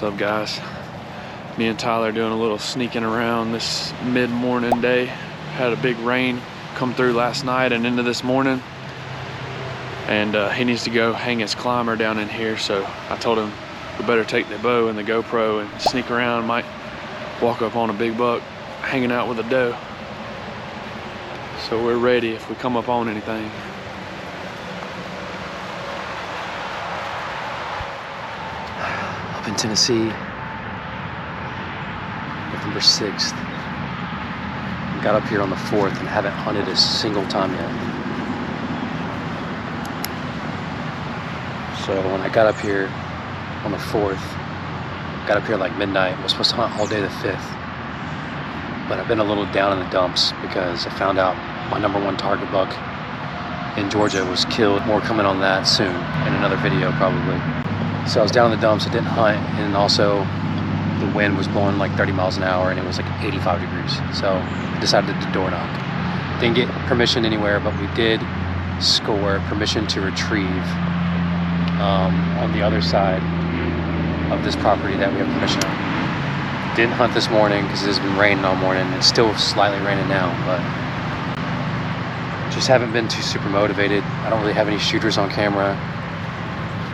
What's up, guys? Me and Tyler doing a little sneaking around this mid-morning day. Had a big rain come through last night and into this morning, and he needs to go hang his climber down in here, so I told him we better take the bow and the GoPro and sneak around. Might walk up on a big buck hanging out with a doe, so we're ready if we come up on anything. Up in Tennessee, November 6th. Got up here on the 4th and haven't hunted a single time yet. So when I got up here on the 4th, got up here like midnight, was supposed to hunt all day the 5th. But I've been a little down in the dumps because I found out my #1 target buck in Georgia was killed. More coming on that soon in another video probably. So I was down in the dumps, I didn't hunt, and also the wind was blowing like 30 miles an hour and it was like 85 degrees. So I decided to door knock. Didn't get permission anywhere, but we did score permission to retrieve on the other side of this property that we have permission on. Didn't hunt this morning because it's been raining all morning. It's still slightly raining now, but just haven't been too super motivated. I don't really have any shooters on camera.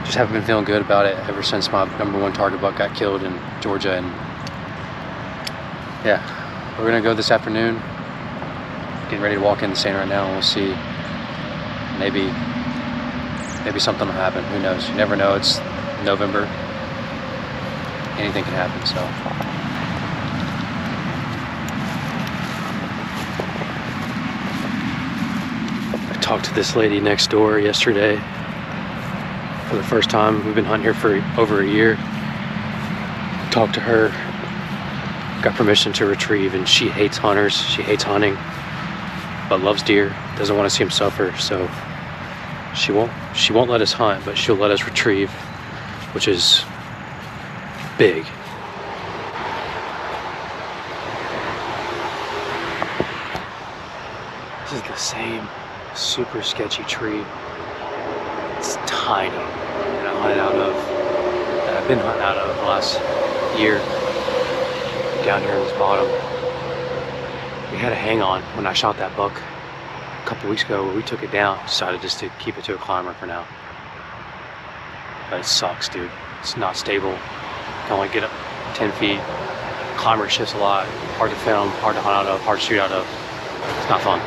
Just haven't been feeling good about it ever since my #1 target buck got killed in Georgia. And yeah, we're gonna go this afternoon. Getting ready to walk in the stand right now, and we'll see. Maybe something will happen. Who knows? You never know. It's November. Anything can happen. So. I talked to this lady next door yesterday. For the first time. We've been hunting here for over a year. Talked to her, got permission to retrieve, and she hates hunters. She hates hunting, but loves deer. Doesn't want to see them suffer, so she won't let us hunt, but she'll let us retrieve, which is big. This is the same super sketchy tree. It's tiny, and I've been hunting out of the last year, down here in this bottom. We had a hang on when I shot that buck a couple weeks ago. We took it down, decided just to keep it to a climber for now. But it sucks, dude. It's not stable. Can only get up 10 feet. Climber shifts a lot, hard to film, hard to hunt out of, hard to shoot out of. It's not fun.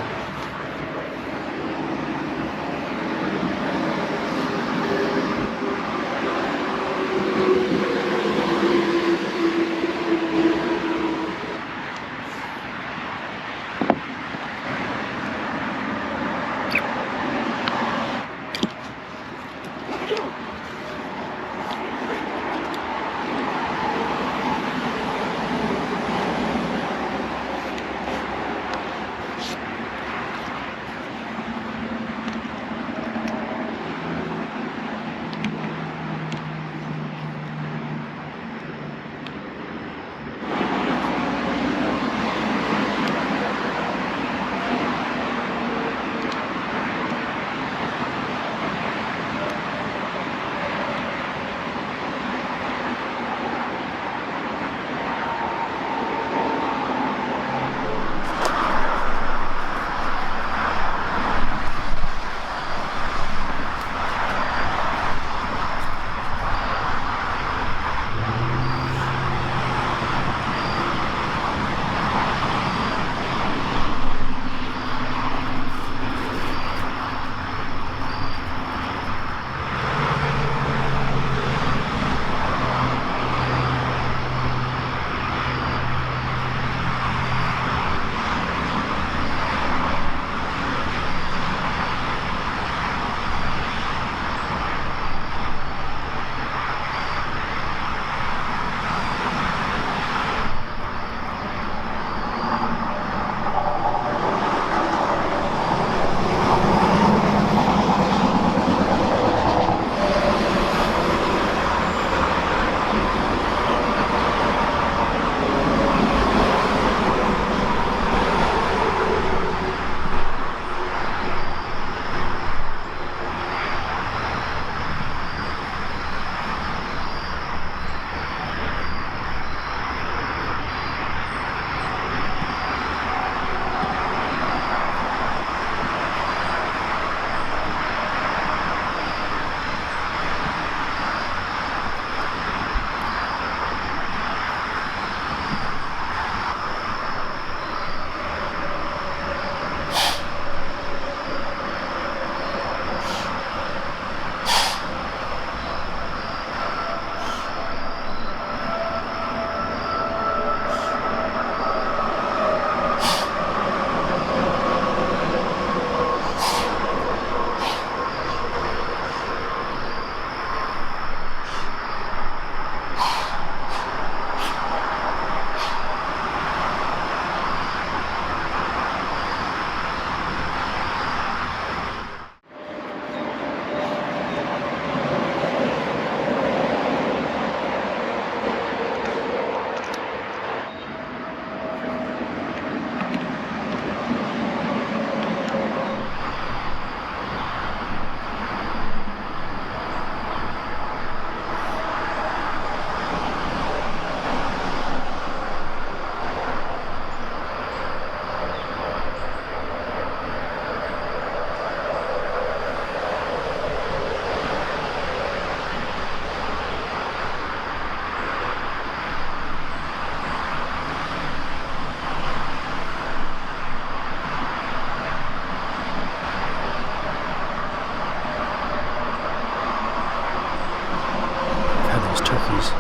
turkeys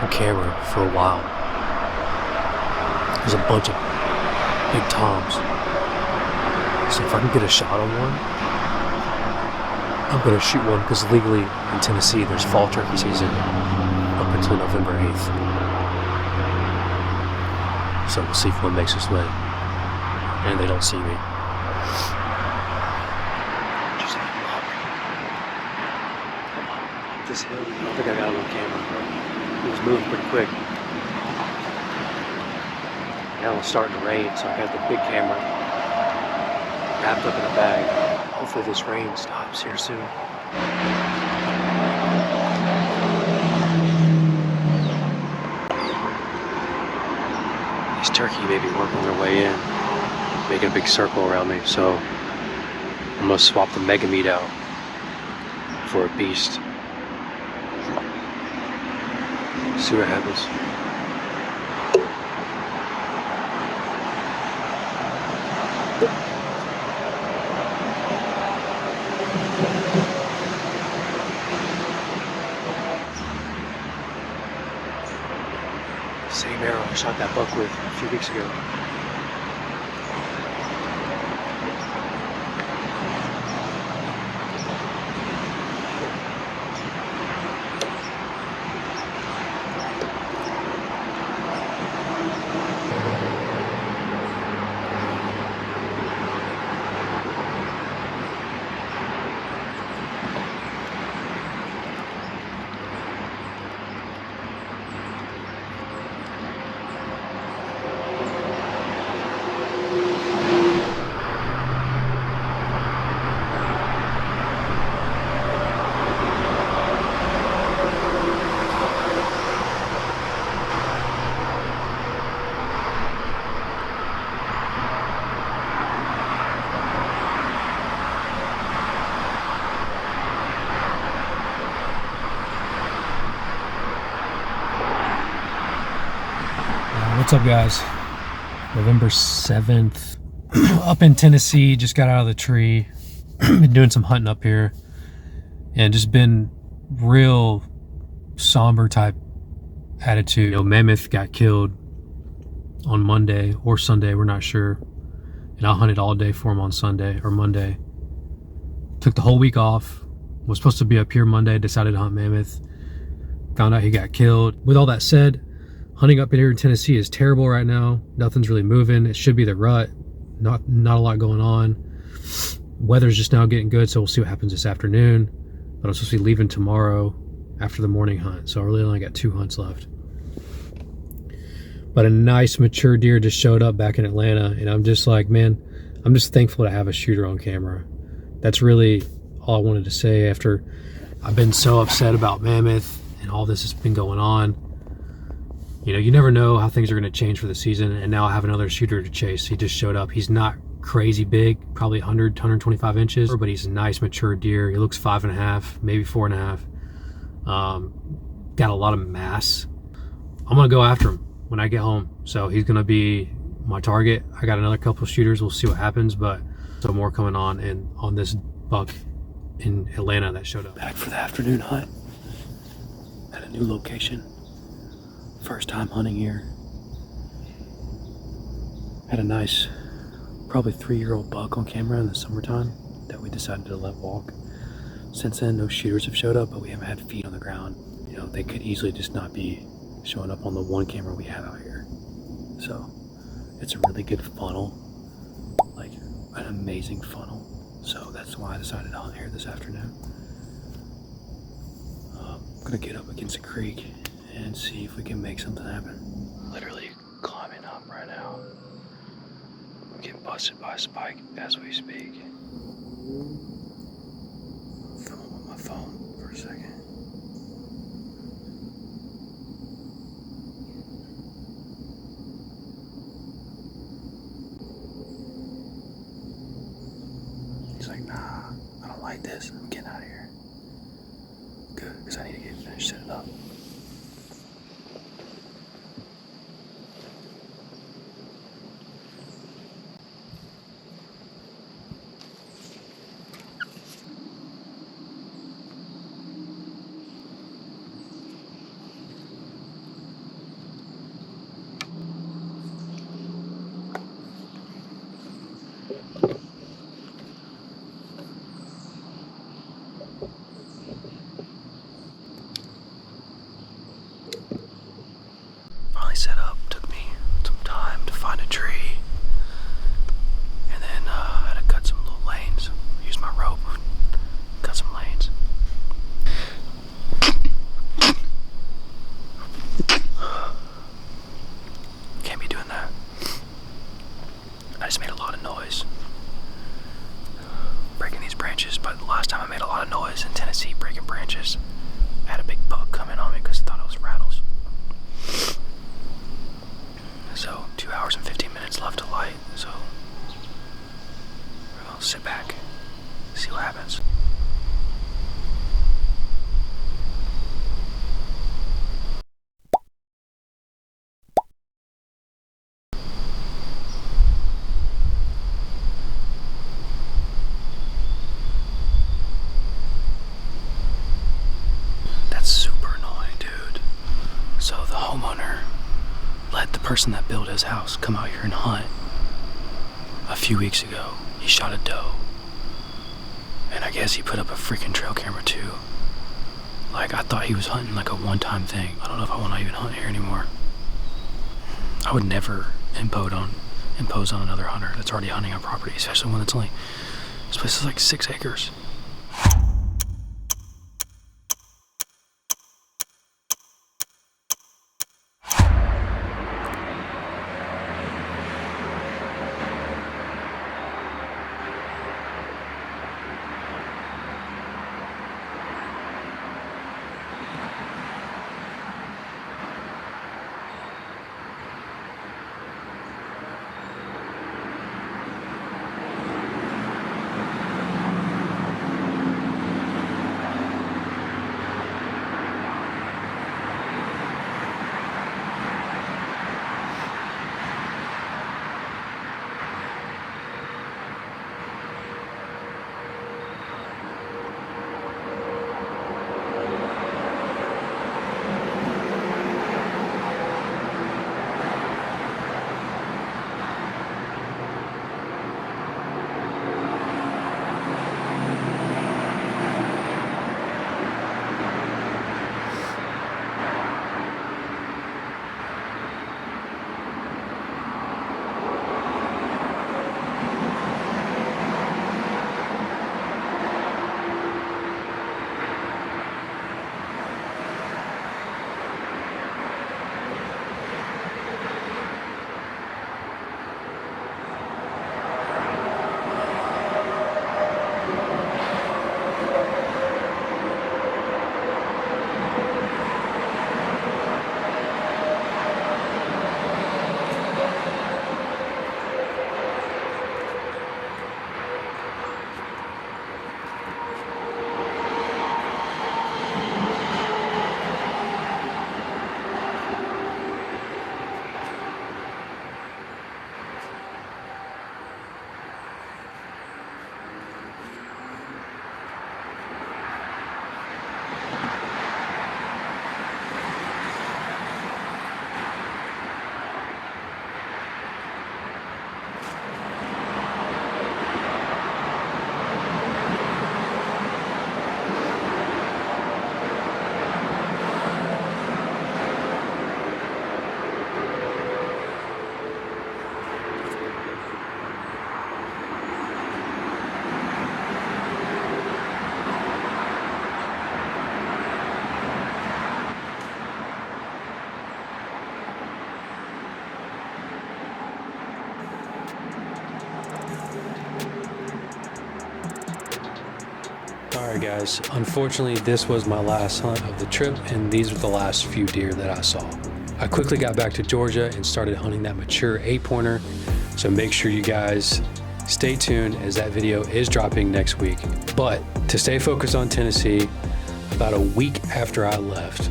on camera for a while. There's a bunch of big toms. So if I can get a shot on one, I'm going to shoot one, because legally in Tennessee there's fall turkey season up until November 8th. So we'll see if one makes its way and they don't see me. Just up this hill. I don't think I got it on camera. It was moving pretty quick. Now it's starting to rain, so I got the big camera wrapped up in a bag. Hopefully this rain stops here soon. These turkey may be working their way in, making a big circle around me, so I'm gonna swap the mega meat out for a beast. See what happens. Same arrow I shot that buck with a few weeks ago. What's up, guys? November 7th, up in Tennessee, just got out of the tree. Been doing some hunting up here and just been real somber type attitude. You know, mammoth got killed on Monday or Sunday, we're not sure. And I hunted all day for him on Sunday or Monday. Took the whole week off. Was supposed to be up here Monday, decided to hunt mammoth. Found out he got killed. With all that said, hunting up here in Tennessee is terrible right now. Nothing's really moving. It should be the rut. Not a lot going on. Weather's just now getting good, so we'll see what happens this afternoon. But I'm supposed to be leaving tomorrow after the morning hunt, so I really only got 2 hunts left. But a nice mature deer just showed up back in Atlanta, and I'm just like, man, I'm just thankful to have a shooter on camera. That's really all I wanted to say after I've been so upset about mammoth and all this has been going on. You know, you never know how things are going to change for the season, and now I have another shooter to chase. He just showed up. He's not crazy big, probably 100, 125 inches, but he's a nice mature deer. He looks 5.5, maybe 4.5. Got a lot of mass. I'm going to go after him when I get home, so he's going to be my target. I got another couple of shooters. We'll see what happens, but some more coming on, and on this buck in Atlanta that showed up. Back for the afternoon hunt at a new location. First time hunting here. Had a nice, probably 3-year-old buck on camera in the summertime that we decided to let walk. Since then, no shooters have showed up, but we haven't had feet on the ground. You know, they could easily just not be showing up on the one camera we have out here. So, it's a really good funnel, like an amazing funnel. So that's why I decided to hunt here this afternoon. I'm gonna get up against a creek and see if we can make something happen. Literally climbing up right now. I'm getting busted by a spike as we speak. Film on my phone for a second. He's like, nah, I don't like this. I'm getting out of here. Good, because I need to get finished setting up. person that built his house come out here and hunt. A few weeks ago, he shot a doe. And I guess he put up a freaking trail camera too. Like, I thought he was hunting like a one-time thing. I don't know if I want to even hunt here anymore. I would never impose on another hunter that's already hunting on property, especially when it's only, this place is like 6 acres. Alright guys, unfortunately this was my last hunt of the trip, and these were the last few deer that I saw. I quickly got back to Georgia and started hunting that mature 8-pointer, so make sure you guys stay tuned as that video is dropping next week. But to stay focused on Tennessee, about a week after I left,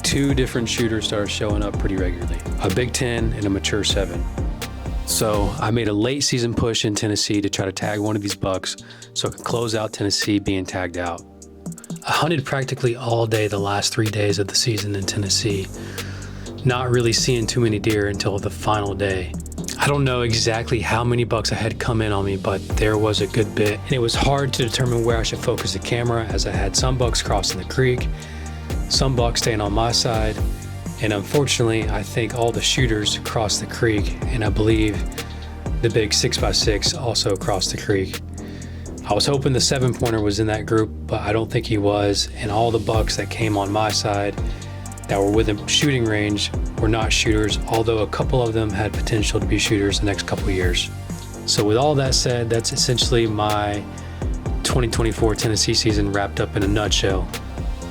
2 different shooters started showing up pretty regularly, a Big 10 and a mature 7. So I made a late season push in Tennessee to try to tag one of these bucks so I could close out Tennessee being tagged out. I hunted practically all day the last 3 days of the season in Tennessee, not really seeing too many deer until the final day. I don't know exactly how many bucks I had come in on me, but there was a good bit, and it was hard to determine where I should focus the camera, as I had some bucks crossing the creek, some bucks staying on my side, and unfortunately I think all the shooters crossed the creek, and I believe the big 6x6 also crossed the creek. I was hoping the 7-pointer was in that group, but I don't think he was, and all the bucks that came on my side that were within shooting range were not shooters, although a couple of them had potential to be shooters the next couple of years. So with all that said, that's essentially my 2024 Tennessee season wrapped up in a nutshell.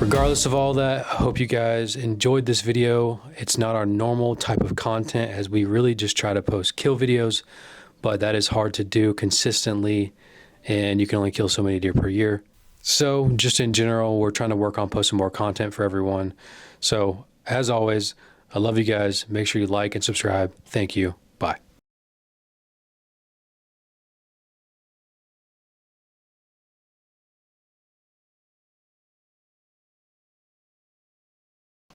Regardless of all that, I hope you guys enjoyed this video. It's not our normal type of content, as we really just try to post kill videos, but that is hard to do consistently, and you can only kill so many deer per year. So just in general, we're trying to work on posting more content for everyone. So as always, I love you guys. Make sure you like and subscribe. Thank you. Bye.